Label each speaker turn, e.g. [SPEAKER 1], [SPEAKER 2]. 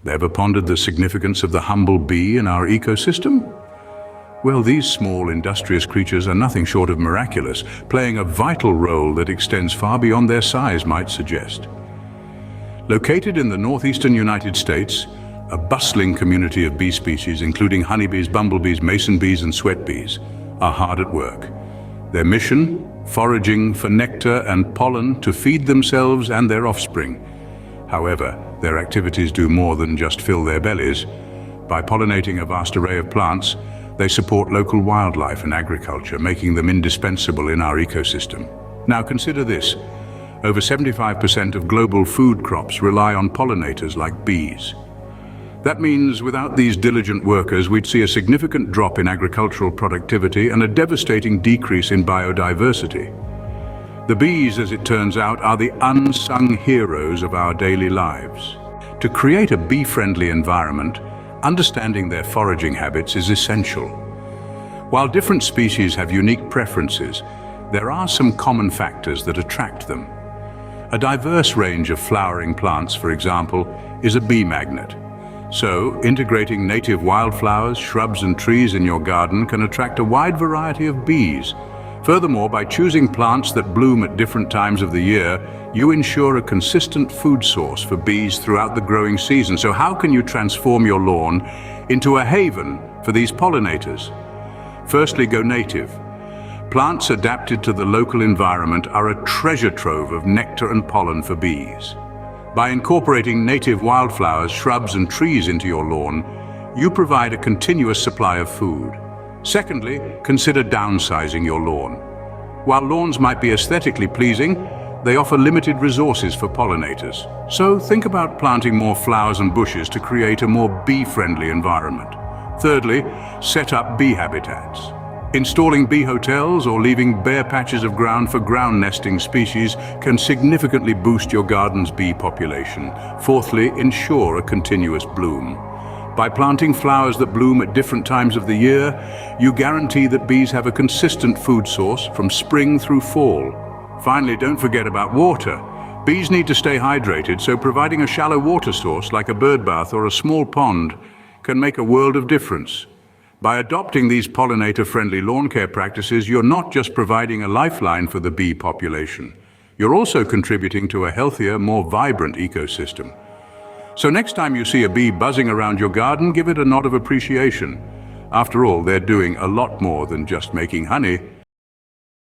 [SPEAKER 1] Ever pondered the significance of the humble bee in our ecosystem? Well, these small, industrious creatures are nothing short of miraculous, playing a vital role that extends far beyond their size might suggest. Located in the Northeastern United States, a bustling community of bee species, including honeybees, bumblebees, mason bees, and sweat bees, are hard at work. Their mission? Foraging for nectar and pollen to feed themselves and their offspring. However, their activities do more than just fill their bellies. By pollinating a vast array of plants, they support local wildlife and agriculture, making them indispensable in our ecosystem. Now consider this. Over 75% of global food crops rely on pollinators like bees. That means without these diligent workers, we'd see a significant drop in agricultural productivity and a devastating decrease in biodiversity. The bees, as it turns out, are the unsung heroes of our daily lives. To create a bee-friendly environment, understanding their foraging habits is essential. While different species have unique preferences, there are some common factors that attract them. A diverse range of flowering plants, for example, is a bee magnet. So, integrating native wildflowers, shrubs and trees in your garden can attract a wide variety of bees. Furthermore, by choosing plants that bloom at different times of the year, you ensure a consistent food source for bees throughout the growing season. So how can you transform your lawn into a haven for these pollinators? Firstly, go native. Plants adapted to the local environment are a treasure trove of nectar and pollen for bees. By incorporating native wildflowers, shrubs and trees into your lawn, you provide a continuous supply of food. Secondly, consider downsizing your lawn. While lawns might be aesthetically pleasing, they offer limited resources for pollinators. So think about planting more flowers and bushes to create a more bee-friendly environment. Thirdly, set up bee habitats. Installing bee hotels or leaving bare patches of ground for ground nesting species can significantly boost your garden's bee population. Fourthly, ensure a continuous bloom. By planting flowers that bloom at different times of the year, you guarantee that bees have a consistent food source from spring through fall. Finally, don't forget about water. Bees need to stay hydrated, so providing a shallow water source like a bird bath or a small pond can make a world of difference. By adopting these pollinator-friendly lawn care practices, you're not just providing a lifeline for the bee population. You're also contributing to a healthier, more vibrant ecosystem. So next time you see a bee buzzing around your garden, give it a nod of appreciation. After all, they're doing a lot more than just making honey.